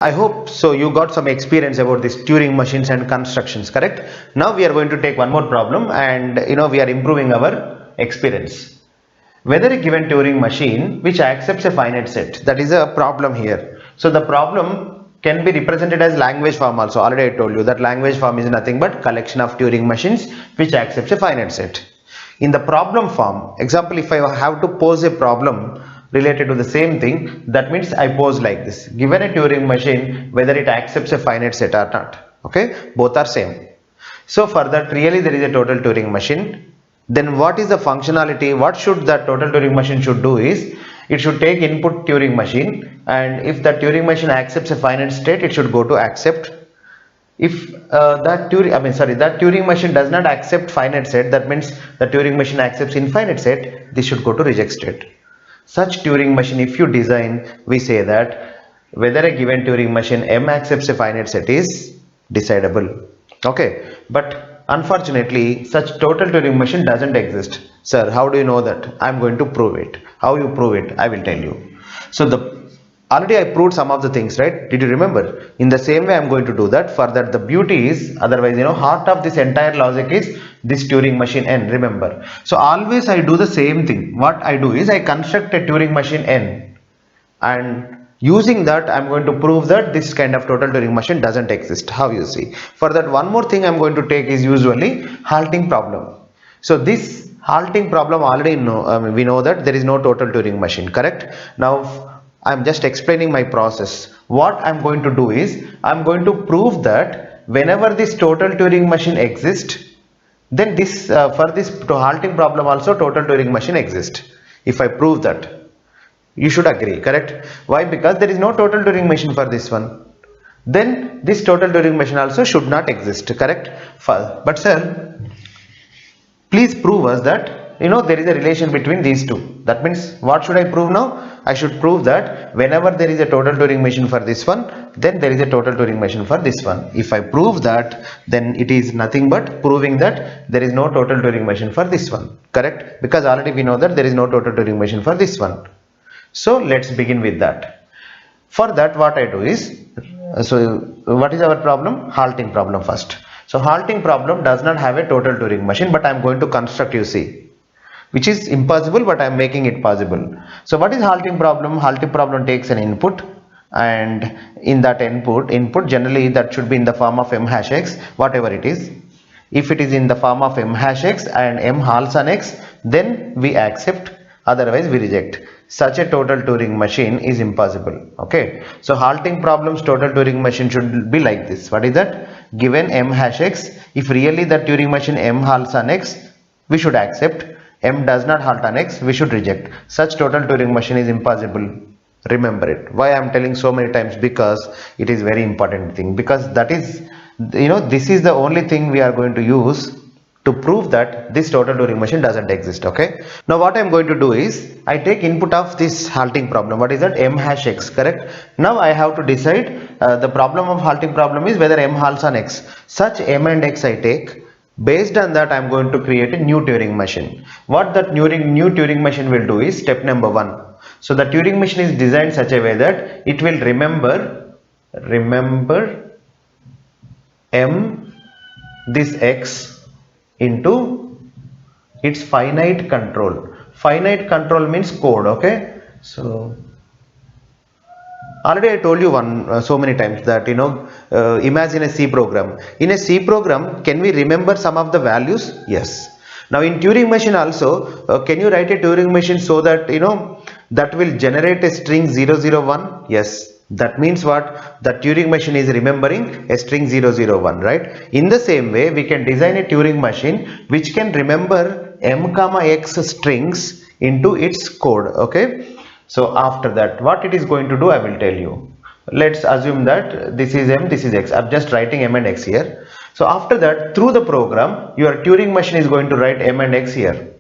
I hope so you got some experience about these Turing machines and constructions, correct? Now we are going to take one more problem and we are improving our experience. Whether a given Turing machine which accepts a finite set, that is a problem here. So the problem can be represented as language form also. Already I told you that language form is nothing but collection of Turing machines which accepts a finite set. In the problem form, example, if I have to pose a problem related to the same thing, that means I pose like this: given a Turing machine, whether it accepts a finite set or not. Okay, both are same. So for that, really there is a total Turing machine. Then what is the functionality? What should the total Turing machine should do is, it should take input Turing machine, and if the Turing machine accepts a finite state, it should go to accept. If that Turing machine does not accept finite set, that means the Turing machine accepts infinite set, this should go to reject state. Such Turing machine, if you design, we say that whether a given Turing machine M accepts a finite set is decidable. Okay, but unfortunately such total Turing machine doesn't exist. Sir, how do you know that? I'm going to prove it. How you prove it? I will tell you. So already I proved some of the things, right? Did you remember? In the same way I'm going to do that. For that, the beauty is, otherwise heart of this entire logic is this Turing machine N, remember. So always I do the same thing. What I do is I construct a Turing machine N, and using that I'm going to prove that this kind of total Turing machine doesn't exist. How you see? For that, one more thing I'm going to take is usually halting problem. So this halting problem already we know that there is no total Turing machine, correct? Now I'm just explaining my process. What I'm going to do is, I'm going to prove that whenever this total Turing machine exists, then this for this halting problem also total Turing machine exists. If I prove that, you should agree, correct? Why? Because there is no total Turing machine for this one. Then this total Turing machine also should not exist, correct? But sir, please prove us that there is a relation between these two. That means what should I prove now? I should prove that whenever there is a total Turing machine for this one, then there is a total Turing machine for this one. If I prove that, then it is nothing but proving that there is no total Turing machine for this one, correct? Because already we know that there is no total Turing machine for this one. So let's begin with that. For that, what I do is, so what is our problem? Halting problem first. So halting problem does not have a total Turing machine, but I am going to construct, you see, which is impossible, but I am making it possible. So what is halting problem? Halting problem takes an input, and in that input generally that should be in the form of m hash x, whatever it is. If it is in the form of m hash x and m halts on x, then we accept, otherwise we reject. Such a total Turing machine is impossible. Okay, so halting problems total Turing machine should be like this. What is that? Given m hash x, if really the Turing machine m halts on x, we should accept. M does not halt on x, we should reject. Such total Turing machine is impossible. Remember it. Why I am telling so many times? Because it is very important thing. Because that is, this is the only thing we are going to use to prove that this total Turing machine doesn't exist. Okay, now what I am going to do is, I take input of this halting problem. What is that? M hash x, correct? Now I have to decide, the problem of halting problem is whether m halts on x. Such m and x I take. Based on that, I am going to create a new Turing machine. What that new Turing machine will do is, step number 1. So the Turing machine is designed such a way that it will remember m this x into its finite control. Finite control means code. Okay, so already I told you so many times that imagine a C program. In a C program, can we remember some of the values? Yes. Now in Turing machine also, can you write a Turing machine so that that will generate a string 001? Yes. That means what? The Turing machine is remembering a string 001, right? In the same way, we can design a Turing machine which can remember m comma x strings into its code. Okay. So after that, what it is going to do, I will tell you. Let's assume that this is m, this is x. I'm just writing m and x here. So after that, through the program, your Turing machine is going to write m and x here.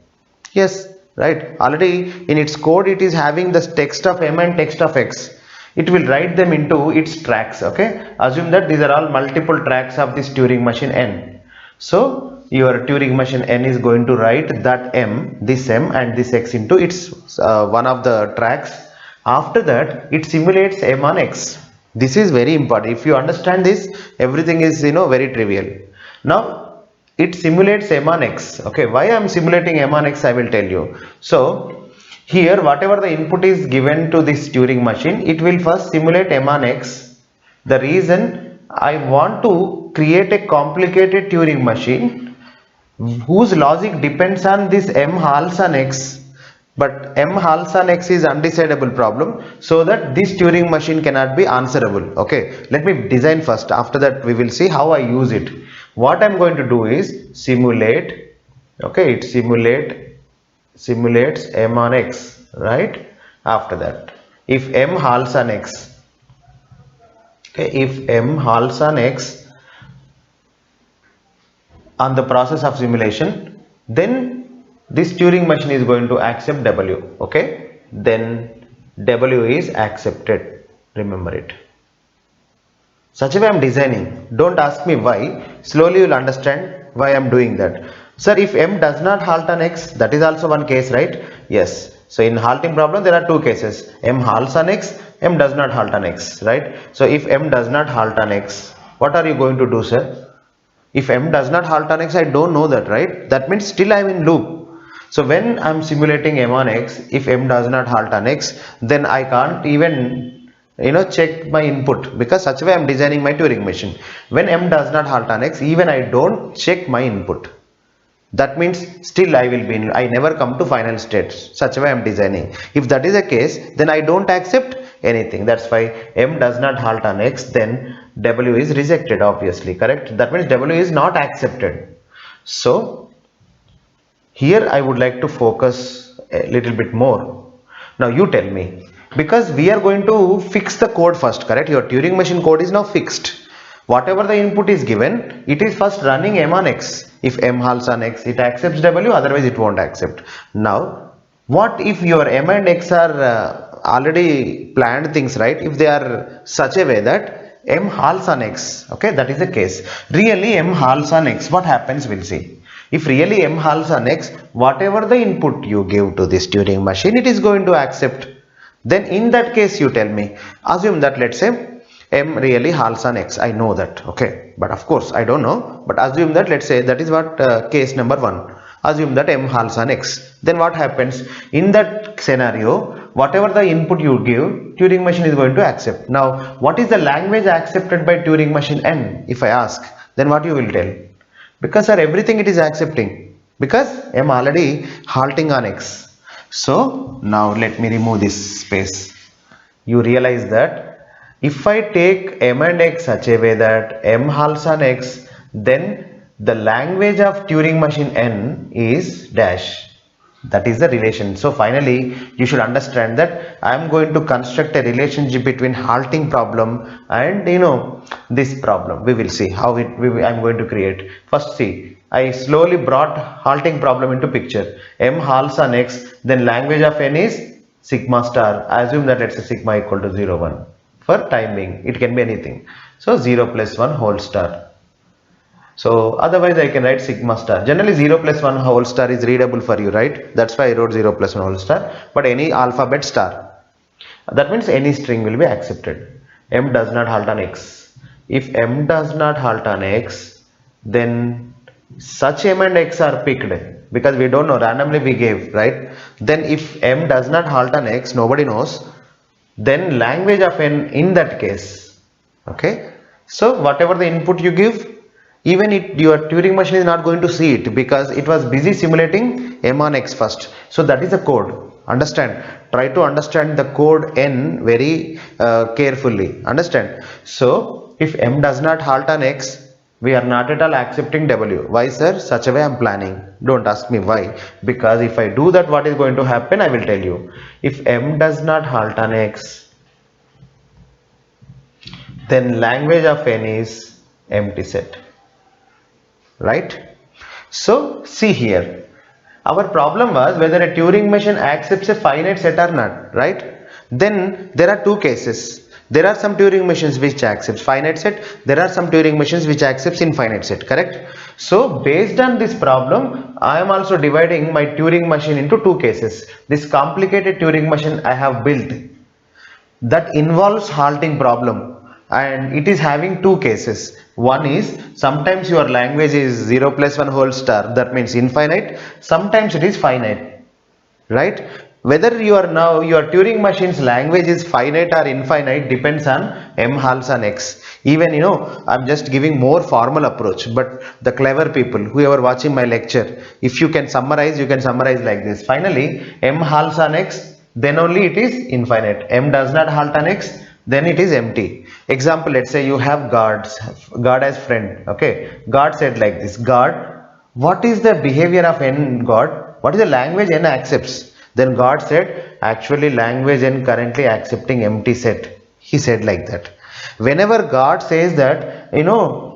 Yes, right. Already in its code, it is having the text of m and text of x. It will write them into its tracks. Okay. Assume that these are all multiple tracks of this Turing machine n. So your Turing machine n is going to write that m, this m and this x into its one of the tracks. After that, it simulates m on x. This is very important. If you understand this, everything is very trivial. Now it simulates m on x. Okay, why I am simulating m on x, I will tell you. So here whatever the input is given to this Turing machine, it will first simulate m on x. The reason I want to create a complicated Turing machine whose logic depends on this m halves on x, but m halves on x is undecidable problem, so that this Turing machine cannot be answerable. Okay, let me design first, after that we will see how I use it. What I'm going to do is simulate. Okay, it simulates m on x, right? After that, if m halves on x, okay, if m halves on x on the process of simulation, then this Turing machine is going to accept w. Okay, then w is accepted, remember it. Such a way I am designing. Don't ask me why, slowly you will understand why I am doing that. Sir, if m does not halt on x, that is also one case, right? Yes. So in halting problem there are two cases, m halts on x, m does not halt on x, right? So if m does not halt on x, what are you going to do, sir? If m does not halt on x, I don't know that, right? That means still I am in loop. So when I am simulating m on x, if m does not halt on x, then I can't even check my input, because such a way I am designing my Turing machine. When m does not halt on x, even I don't check my input. That means still I will be in, I never come to final state. Such a way I am designing. If that is the case, then I don't accept anything. That's why m does not halt on x, then w is rejected, obviously, correct? That means w is not accepted. So here I would like to focus a little bit more. Now you tell me, because we are going to fix the code first, correct? Your Turing machine code is now fixed. Whatever the input is given, it is first running m on x. If m halts on x, it accepts w, otherwise it won't accept. Now what if your m and x are already planned things, right? If they are such a way that m halts on x, okay, that is the case. Really m halts on x, what happens, we'll see. If really m halts on x, whatever the input you give to this Turing machine, it is going to accept. Then in that case you tell me, assume that let's say m really halts on x, I know that, okay, but of course I don't know, but assume that, let's say that is what case number 1. Assume that m halts on x, then what happens in that scenario? Whatever the input you give, Turing machine is going to accept. Now what is the language accepted by Turing machine n, if I ask, then what you will tell? Because sir, everything it is accepting, because m already halting on x. So now let me remove this space. You realize that if I take m and x such a way that m halts on x, then the language of Turing machine n is dash. That is the relation. So finally you should understand that I am going to construct a relationship between halting problem and this problem. We will see how I am going to create. First see, I slowly brought halting problem into picture. M halts on x, then language of n is sigma star. I assume that let's say sigma equal to 0, 1. For time being, it can be anything. So 0 plus 1 whole star. So otherwise I can write sigma star. Generally 0 plus 1 whole star is readable for you, right? That's why I wrote 0 plus 1 whole star. But any alphabet star, that means any string will be accepted. M does not halt on x. If m does not halt on x, then such m and x are picked, because we don't know, randomly we gave, right? Then if m does not halt on x, nobody knows, then language of n in that case, okay? So whatever the input you give, even your Turing machine is not going to see it, because it was busy simulating m on x first. So that is the code. Understand? Try to understand the code n very carefully. Understand? So if m does not halt on x, we are not at all accepting w. Why, sir? Such a way I am planning. Don't ask me why. Because if I do that, what is going to happen? I will tell you. If m does not halt on x, then language of n is empty set. Right? So see here, our problem was whether a Turing machine accepts a finite set or not, right? Then there are two cases. There are some Turing machines which accepts finite set, there are some Turing machines which accepts infinite set, correct? So based on this problem, I am also dividing my Turing machine into two cases. This complicated Turing machine I have built that involves halting problem, and it is having two cases. One is sometimes your language is 0 plus 1 whole star, that means infinite. Sometimes it is finite, right? Whether your Turing machine's language is finite or infinite depends on m halves on x. Even I'm just giving more formal approach, but the clever people whoever watching my lecture, if you can summarize, you can summarize like this. Finally, m halves on x, then only it is infinite. M does not halt on x, then it is empty. Example, let's say you have God as friend. Okay, God said like this: God, what is the behavior of n, God? What is the language n accepts? Then God said, actually language n currently accepting empty set. He said like that. Whenever God says that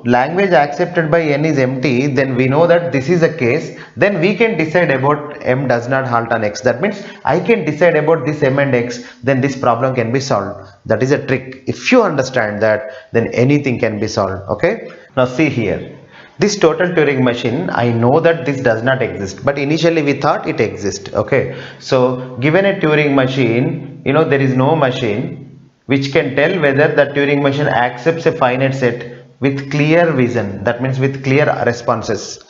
language accepted by n is empty, then we know that this is the case. Then we can decide about m does not halt on x. That means I can decide about this m and x, then this problem can be solved. That is a trick. If you understand that, then anything can be solved. Okay, now see here. This total Turing machine, I know that this does not exist, but initially we thought it exists. Okay, so given a Turing machine, there is no machine which can tell whether the Turing machine accepts a finite set with clear vision. That means with clear responses.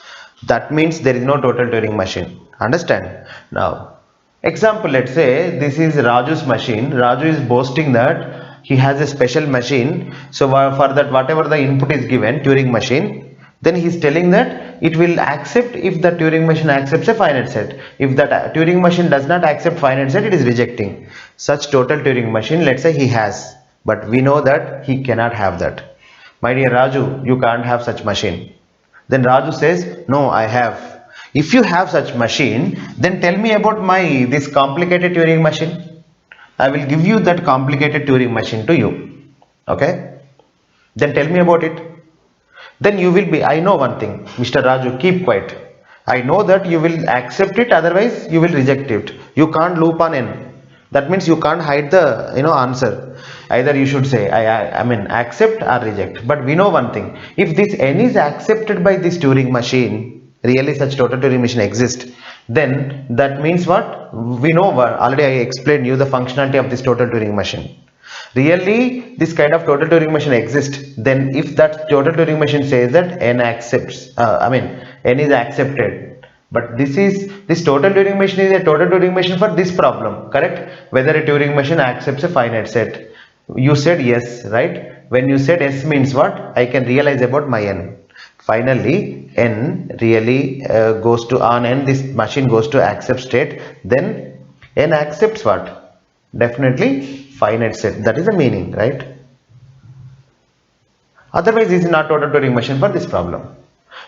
That means there is no total Turing machine. Understand? Now, example, let's say this is Raju's machine. Raju is boasting that he has a special machine. So for that, whatever the input is given, Turing machine, then he is telling that it will accept if the Turing machine accepts a finite set. If that Turing machine does not accept finite set, it is rejecting. Such total Turing machine, let's say he has, but we know that he cannot have that. My dear Raju, you can't have such machine. Then Raju says, no, I have. If you have such machine, then tell me about this complicated Turing machine. I will give you that complicated Turing machine to you. Okay? Then tell me about it. Then you will be, I know one thing, Mr. Raju, keep quiet. I know that you will accept it, otherwise you will reject it. You can't loop on n. That means you can't hide the answer. Either you should say I mean accept or reject. But we know one thing. If this n is accepted by this Turing machine, really such total Turing machine exists, then that means what? We know what already I explained you the functionality of this total Turing machine. Really this kind of total Turing machine exists, then if that total Turing machine says that n accepts, n is accepted, but this total Turing machine is a total Turing machine for this problem, correct? Whether a Turing machine accepts a finite set. You said yes, right? When you said yes means what? I can realize about my n. Finally n really goes to on n, this machine goes to accept state, then n accepts what? Definitely finite set. That is the meaning, right? Otherwise this is not total Turing machine for this problem.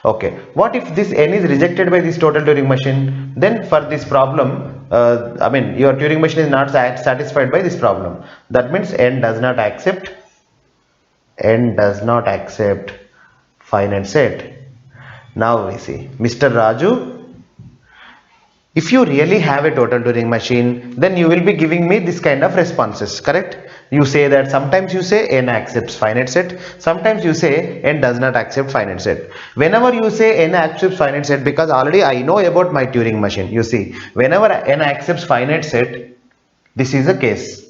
Okay, what if this n is rejected by this total Turing machine? Then for this problem, your Turing machine is not satisfied by this problem. That means n does not accept finite set. Now we see, Mr. Raju, if you really have a total Turing machine, then you will be giving me this kind of responses, correct? You say that sometimes you say n accepts finite set, sometimes you say n does not accept finite set. Whenever you say n accepts finite set, because already I know about my Turing machine, you see, whenever n accepts finite set, this is a case.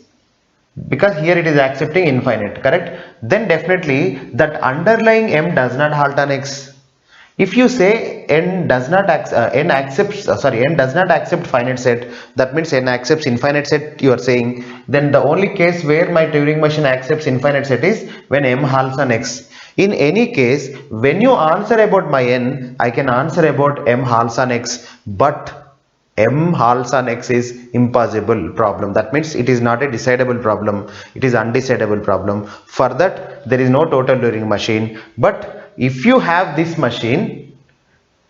Because here it is accepting infinite, correct? Then definitely that underlying m does not halt on x. If you say n does not accept finite set, that means n accepts infinite set you are saying, then the only case where my Turing machine accepts infinite set is when m halts on x. In any case, when you answer about my n, I can answer about m halts on x, but m halts on x is impossible problem. That means it is not a decidable problem, it is undecidable problem. For that there is no total Turing machine. But if you have this machine,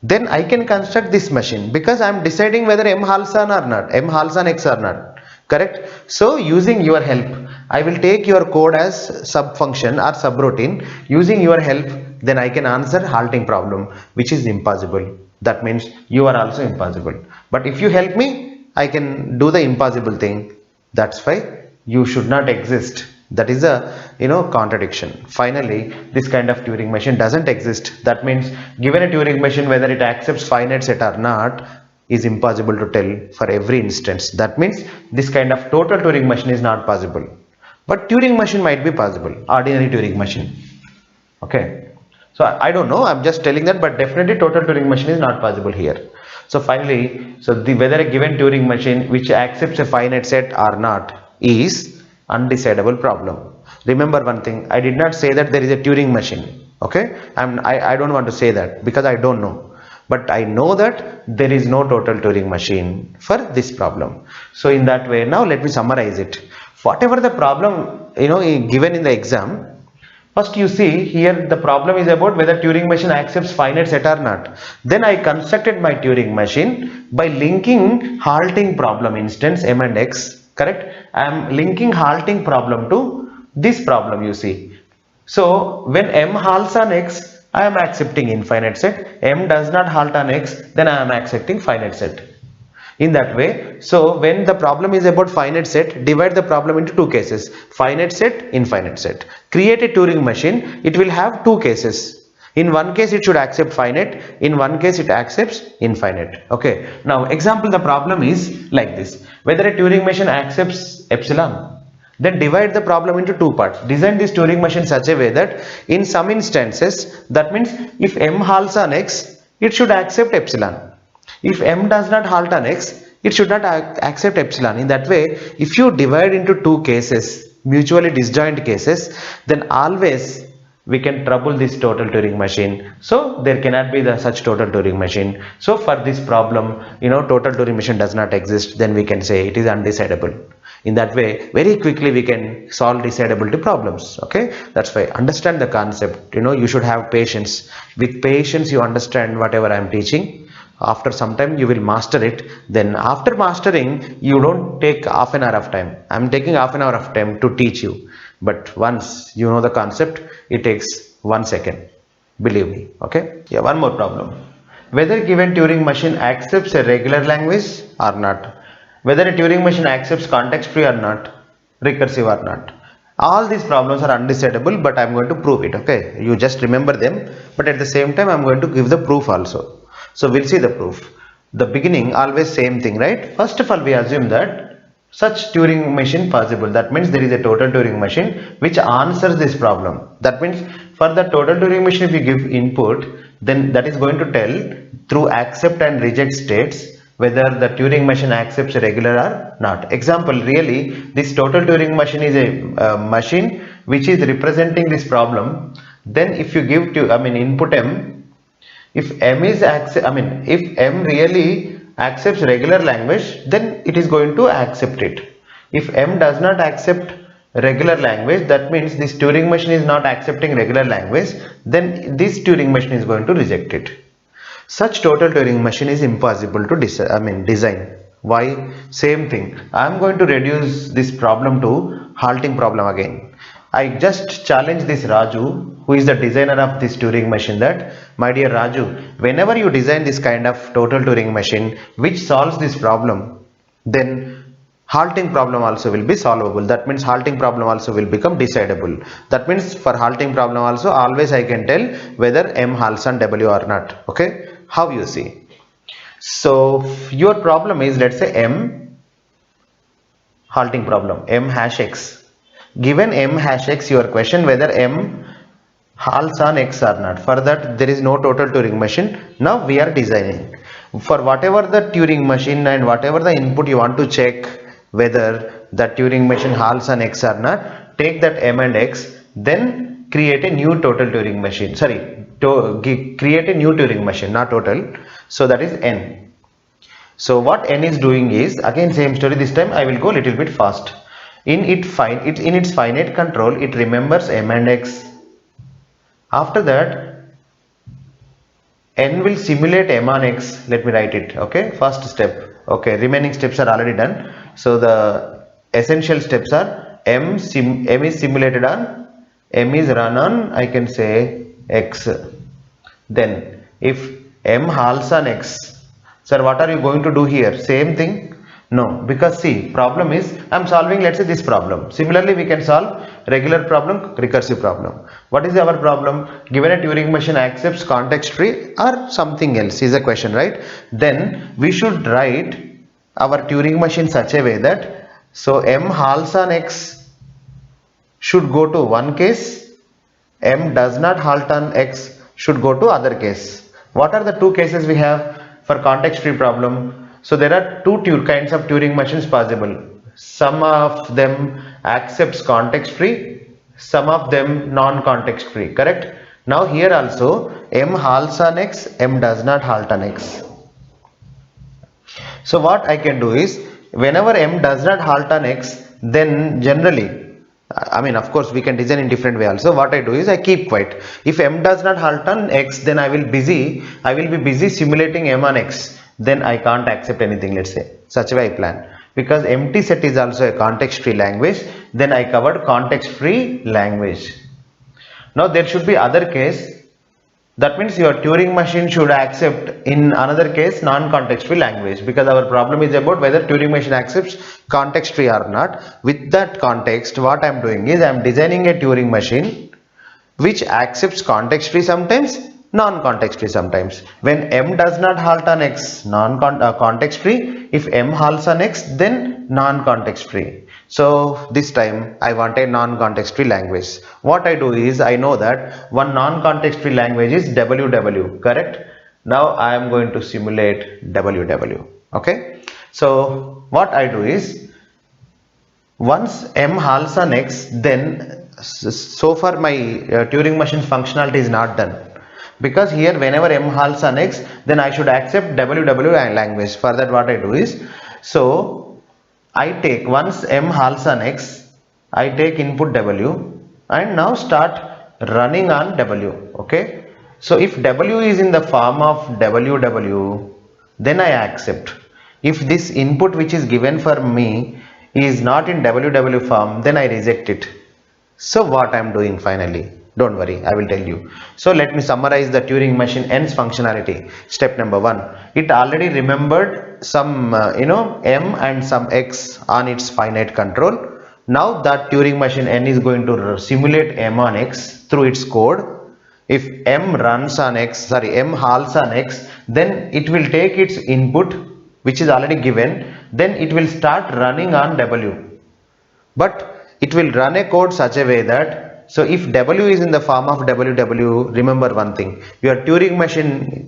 then I can construct this machine, because I am deciding whether m halts on or not, m halts on x or not, correct? So using your help, I will take your code as sub function or subroutine. Using your help, then I can answer halting problem, which is impossible. That means you are also impossible. But if you help me, I can do the impossible thing. That's why you should not exist. That is a contradiction. Finally, this kind of Turing machine doesn't exist. That means given a Turing machine, whether it accepts finite set or not is impossible to tell for every instance. That means this kind of total Turing machine is not possible. but Turing machine might be possible, ordinary Turing machine. Okay, so I don't know, I'm just telling that, but definitely total Turing machine is not possible here. So finally, so whether a given Turing machine which accepts a finite set or not is undecidable problem. Remember one thing, I did not say that there is a Turing machine. Okay, I don't want to say that because I don't know, but I know that there is no total Turing machine for this problem. So in that way, now let me summarize it. Whatever the problem given in the exam, first you see here the problem is about whether Turing machine accepts finite set or not. Then I constructed my Turing machine by linking halting problem instance m and x, correct? I am linking halting problem to this problem, you see. So when m halts on x, I am accepting infinite set. M does not halt on x, then I am accepting finite set. In that way, so when the problem is about finite set, divide the problem into two cases: finite set, infinite set. Create a Turing machine, it will have two cases. In one case it should accept finite, in one case it accepts infinite. Okay, now example, the problem is like this: whether a Turing machine accepts epsilon. Then divide the problem into two parts. Design this Turing machine such a way that in some instances, that means if m halts on x, it should accept epsilon. If m does not halt on x, it should not accept epsilon. In that way, if you divide into two cases, mutually disjoint cases, then always we can trouble this total Turing machine. So there cannot be such total Turing machine. So for this problem, total Turing machine does not exist, then we can say it is undecidable. In that way, very quickly we can solve decidability problems. Okay, that's why understand the concept. You should have patience. With patience, you understand whatever I am teaching. After some time you will master it. Then after mastering, you don't take half an hour of time. I am taking half an hour of time to teach you, but once you know the concept, it takes 1 second, believe me. Okay, yeah, one more problem: whether given Turing machine accepts a regular language or not, whether a Turing machine accepts context free or not, recursive or not. All these problems are undecidable, but I am going to prove it. Okay, you just remember them, but at the same time I am going to give the proof also. So we'll see the proof. The beginning always same thing, right? First of all, we assume that such Turing machine possible. That means there is a total Turing machine which answers this problem. That means for the total Turing machine, if we give input, then that is going to tell through accept and reject states whether the Turing machine accepts regular or not. Example, really this total Turing machine is a machine which is representing this problem. Then if you give input m, if m is if m really accepts regular language, then it is going to accept it. If m does not accept regular language, that means this Turing machine is not accepting regular language, then this Turing machine is going to reject it. Such total Turing machine is impossible to design. Why? Same thing. I am going to reduce this problem to halting problem again. I just challenge this Raju, who is the designer of this Turing machine, that my dear Raju, whenever you design this kind of total Turing machine which solves this problem, then halting problem also will be solvable. That means halting problem also will become decidable. That means for halting problem also, always I can tell whether m halts on w or not. Okay, how you see? So your problem is, let's say m halting problem, m hash x. Given m hash x, your question whether m halts on x or not. For that there is no total Turing machine. Now we are designing for whatever the Turing machine and whatever the input you want to check whether the Turing machine halts on x or not. Take that m and x, then create a new total Turing machine. Sorry, create a new Turing machine, not total. So that is n. So what n is doing is, again same story, this time I will go a little bit fast. In its finite control, it remembers m and x. After that, n will simulate m on x. Let me write it. Okay, first step. Okay, remaining steps are already done. So the essential steps are m is simulated on, m is run on, I can say x. Then if m halts on x, sir, what are you going to do here? Same thing. No, because see, problem is I am solving, let's say, this problem. Similarly, we can solve regular problem, recursive problem. What is our problem? Given a Turing machine accepts context free or something else is a question, right? Then we should write our Turing machine such a way that, so m halts on x, should go to one case, m does not halt on x should go to other case. What are the two cases we have for context free problem? So there are two kinds of Turing machines possible. Some of them accepts context free, some of them non context free, correct? Now here also m halts on x, m does not halt on x. So what I can do is, whenever m does not halt on x, then generally, I mean, of course we can design in different way also. What I do is I keep quiet. If m does not halt on x, then I will be busy simulating m on x. Then I can't accept anything, let's say. Such a way I plan. Because empty set is also a context free language. Then I covered context free language. Now there should be other case. That means your Turing machine should accept in another case non-context free language, because our problem is about whether Turing machine accepts context free or not. With that context, what I am doing is I am designing a Turing machine which accepts context free sometimes, non-context free sometimes. When m does not halt on x, context free. If m halts on x, then non-context free. So this time I want a non-context free language. What I do is, I know that one non-context free language is WW, correct? Now I am going to simulate WW. Okay. So what I do is, once m halts on x, then so far my Turing machine functionality is not done, because here whenever m halts on x, then I should accept WW language. For that what I do is, so I take, once m halts on x, I take input w and now start running on w. Okay. So if w is in the form of WW, then I accept. If this input which is given for me is not in WW form, then I reject it. So what I am doing finally? Don't worry, I will tell you. So let me summarize the Turing machine ends functionality. Step number 1. It already remembered some m and some x on its finite control. Now that Turing machine n is going to simulate m on x through its code. If m halts on x, then it will take its input which is already given, then it will start running on w. But it will run a code such a way that, so if w is in the form of WW, remember one thing, your Turing machine,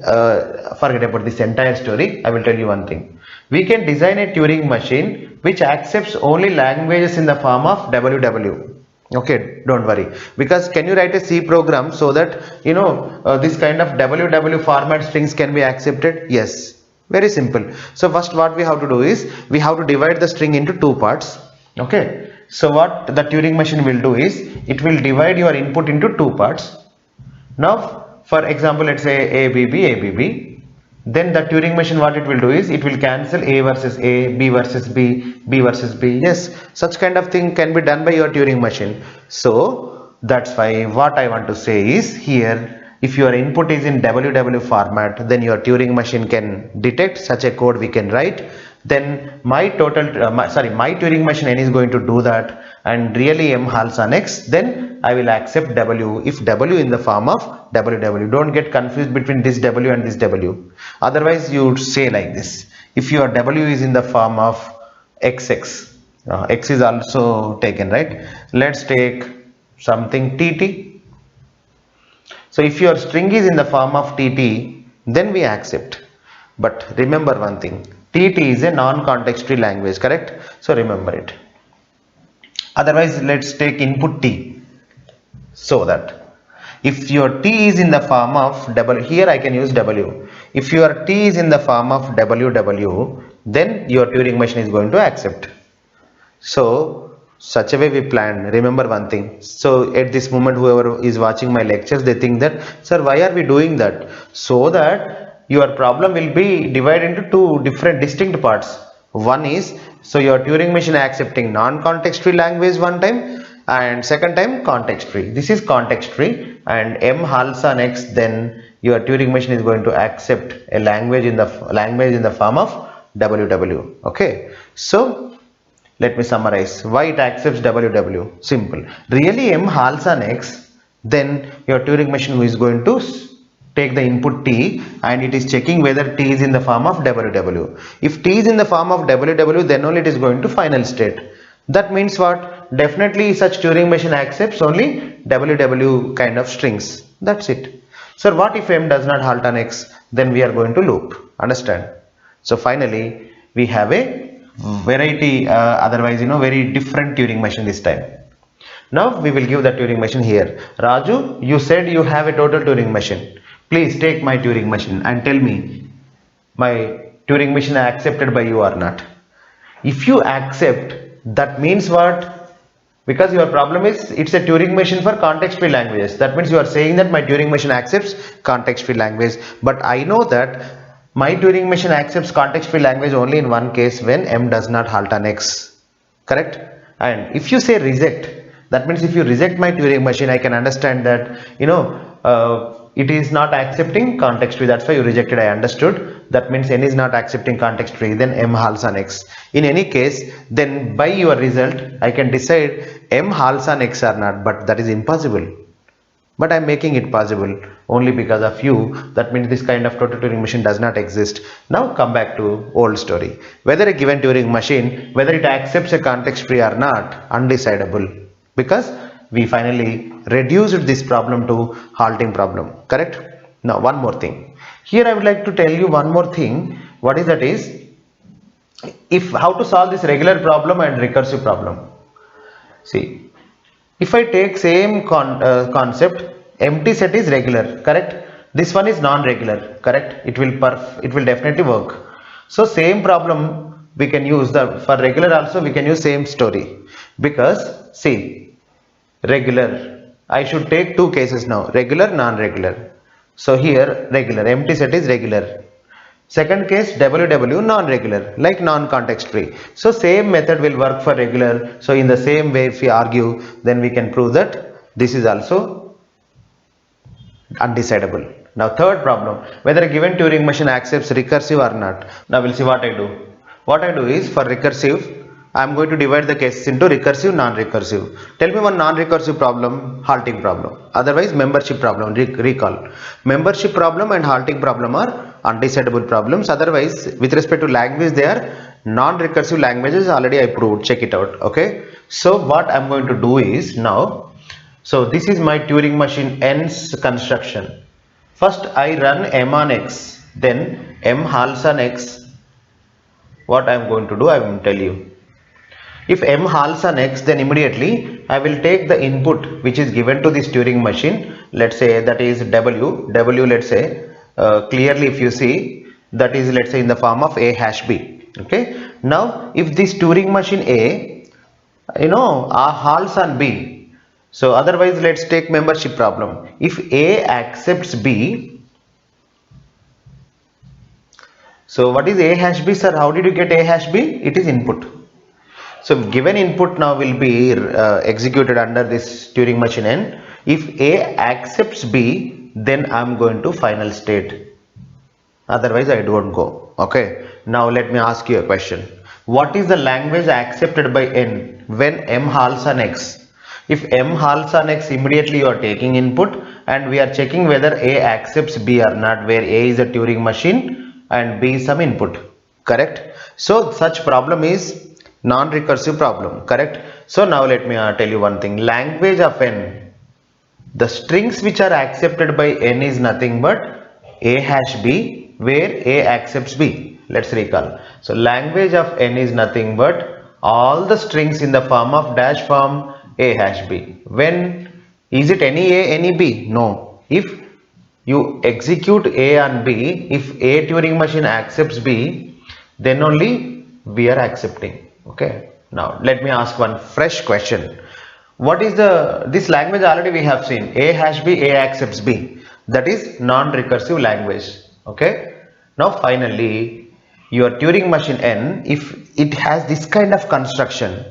forget about this entire story, I will tell you one thing. We can design a Turing machine which accepts only languages in the form of WW. Okay, don't worry, because can you write a C program so that this kind of WW format strings can be accepted? Yes, very simple. So first what we have to do is, we have to divide the string into two parts. Okay, so what the Turing machine will do is, it will divide your input into two parts. Now for example, let's say ABB. Then the Turing machine, what it will do is, it will cancel A versus A, B versus B, B versus B. Yes, such kind of thing can be done by your Turing machine. So that's why what I want to say is, here if your input is in WW format, then your Turing machine can detect such a code we can write. Then my Turing machine n is going to do that, and really m halts on x, then I will accept w if w in the form of WW. Don't get confused between this w and this w. Otherwise you would say like this, if your w is in the form of xx, x is also taken, right? Let's take something tt. So if your string is in the form of tt, then we accept. But remember one thing, tt is a non-context free language, correct? So remember it. Otherwise let's take input t. So that if your t is in the form of w, here I can use w. If your t is in the form of WW, then your Turing machine is going to accept. So such a way we planned. Remember one thing. So at this moment, whoever is watching my lectures, they think that, sir, why are we doing that? So that your problem will be divided into two different distinct parts. One is, so your Turing machine accepting non-context free language one time, and second time context free. This is context free, and m halts on x, then your Turing machine is going to accept a language in the form of WW. Okay, so let me summarize why it accepts WW. Simple. Really m halts on x, then your Turing machine is going to take the input t, and it is checking whether t is in the form of WW. If t is in the form of WW, then only it is going to final state. That means what? Definitely such Turing machine accepts only WW kind of strings. That's it. So what if M does not halt on X? Then we are going to loop. Understand? So finally we have a variety, otherwise very different Turing machine this time. Now we will give the Turing machine here. Raju, you said you have a total Turing machine. Please take my Turing machine and tell me my Turing machine accepted by you or not. If you accept, that means what? Because your problem is it's a Turing machine for context free languages. That means you are saying that my Turing machine accepts context free language. But I know that my Turing machine accepts context free language only in one case, when M does not halt on X. Correct? And if you say reject, that means if you reject my Turing machine, I can understand that it is not accepting context free. That's why you rejected. I understood. That means N is not accepting context free. Then M halts on X. In any case, then by your result, I can decide M halts on X or not. But that is impossible. But I am making it possible only because of you. That means this kind of total Turing machine does not exist. Now come back to old story. Whether a given Turing machine, whether it accepts a context free or not, undecidable. Because we finally reduced this problem to halting problem. Correct? Now one more thing. Here I would like to tell you one more thing. What is that is, if how to solve this regular problem and recursive problem. See, if I take same concept, empty set is regular, correct? This one is non-regular, correct? It will definitely work. So same problem we can use for regular also we can use same story, because see, regular, I should take two cases now, regular, non-regular. So here regular, empty set is regular. Second case, WW non-regular, like non-context free. So same method will work for regular. So in the same way, if we argue, then we can prove that this is also undecidable. Now third problem, whether a given Turing machine accepts recursive or not. Now we'll see what I do. What I do is, for recursive, I am going to divide the cases into recursive, non-recursive. Tell me one non-recursive problem, halting problem. Otherwise membership problem, recall. Membership problem and halting problem are undecidable problems. Otherwise, with respect to language, they are non-recursive languages. Already I proved, check it out. Okay. So what I am going to do is now, so this is my Turing machine N's construction. First I run M on X, then M halts on X. What I am going to do, I will tell you. If M halts on X, then immediately I will take the input which is given to this Turing machine. Let's say that is W, let's say, clearly if you see, that is, let's say, in the form of A hash B. Okay. Now if this Turing machine A, halts on B. So otherwise, let's take membership problem. If A accepts B, so what is A hash B, sir? How did you get A hash B? It is input. So given input now will be executed under this Turing machine N. If A accepts B, then I am going to final state. Otherwise I don't go. Okay. Now let me ask you a question. What is the language accepted by N when M halts on X? If M halts on X, immediately you are taking input and we are checking whether A accepts B or not, where A is a Turing machine and B is some input. Correct? So such problem is non-recursive problem. Correct? So now let me tell you one thing. Language of N, the strings which are accepted by N is nothing but A hash B, where A accepts B. Let's recall. So language of N is nothing but all the strings in the form of dash form A hash B. When is it any A, any B? No. If you execute A on B, if A Turing machine accepts B, then only we are accepting. Okay. Now let me ask one fresh question. What is this language? Already we have seen A hash B, A accepts B. That is non-recursive language. Okay. Now finally, your Turing machine N, if it has this kind of construction,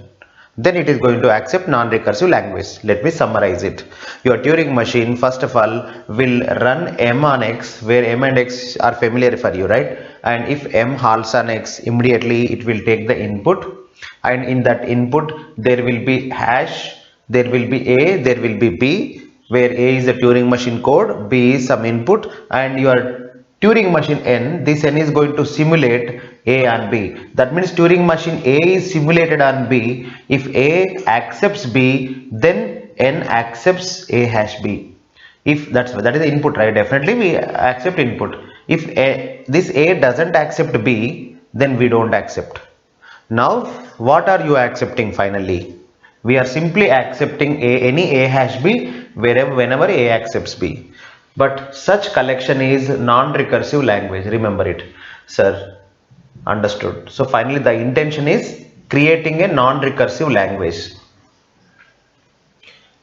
then it is going to accept non-recursive language. Let me summarize it. Your Turing machine, first of all, will run M on X, where M and X are familiar for you, right? And if M halts on X, immediately it will take the input, and in that input there will be hash, there will be A, there will be B, where A is the Turing machine code, B is some input, and your Turing machine n, this n is going to simulate A and B. That means Turing machine A is simulated on B. If A accepts B, then n accepts A hash B. If that is the input, right? Definitely we accept input. If this A doesn't accept B, then we don't accept. Now what are you accepting finally? We are simply accepting any A hash B whenever A accepts B. But such collection is non-recursive language. Remember it, sir. Understood. So finally the intention is creating a non-recursive language.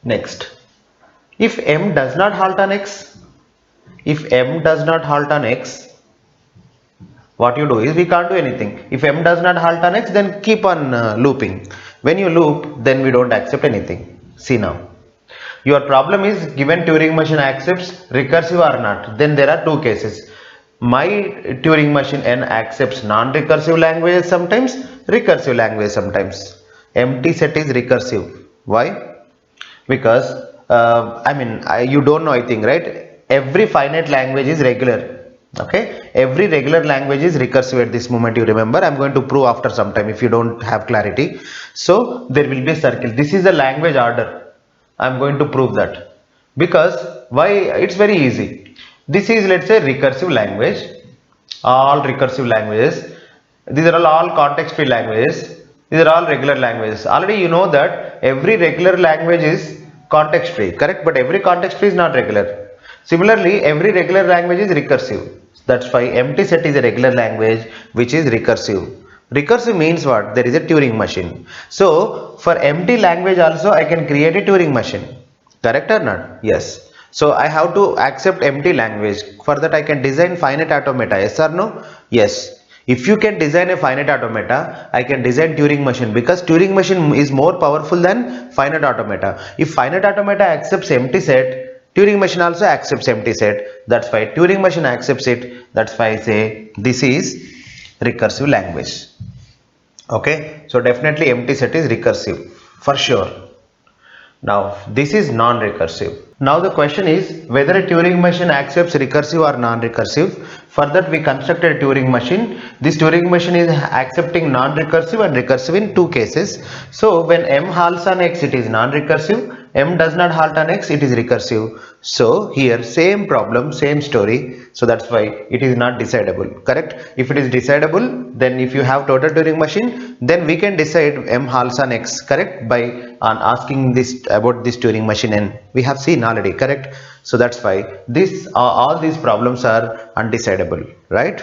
Next, if M does not halt on X, if M does not halt on X, what you do is we can't do anything. If M does not halt on X, then keep on looping. When you loop, then we don't accept anything. See now. Your problem is given Turing machine accepts recursive or not. Then there are two cases. My Turing machine N accepts non-recursive languages sometimes, recursive language sometimes. Empty set is recursive. Why? Because you don't know, I think, right? Every finite language is regular. Okay, every regular language is recursive at this moment. You remember, I'm going to prove after some time if you don't have clarity. So there will be a circle. This is the language order. I'm going to prove that. Because why? It's very easy. This is, let's say, recursive language. All recursive languages. These are all context free languages. These are all regular languages. Already you know that every regular language is context free, correct? But every context free is not regular. Similarly, every regular language is recursive. That's why empty set is a regular language which is recursive. Recursive means what? There is a Turing machine. So for empty language also I can create a Turing machine. Correct or not? Yes. So I have to accept empty language. For that I can design finite automata. Yes or no? Yes. If you can design a finite automata, I can design Turing machine, because Turing machine is more powerful than finite automata. If finite automata accepts empty set, Turing machine also accepts empty set. That's why Turing machine accepts it. That's why I say this is recursive language. Okay, so definitely empty set is recursive for sure. Now this is non-recursive. Now the question is whether a Turing machine accepts recursive or non-recursive. For that we constructed a Turing machine. This Turing machine is accepting non-recursive and recursive in two cases. So when M halts on X, it is non-recursive. M does not halt on X, it is recursive. So here same problem, same story. So that's why it is not decidable. Correct? If it is decidable, then if you have total Turing machine, then we can decide M halts on X. Correct? By asking this about this Turing machine N. We have seen already. Correct? So that's why this all these problems are undecidable. Right?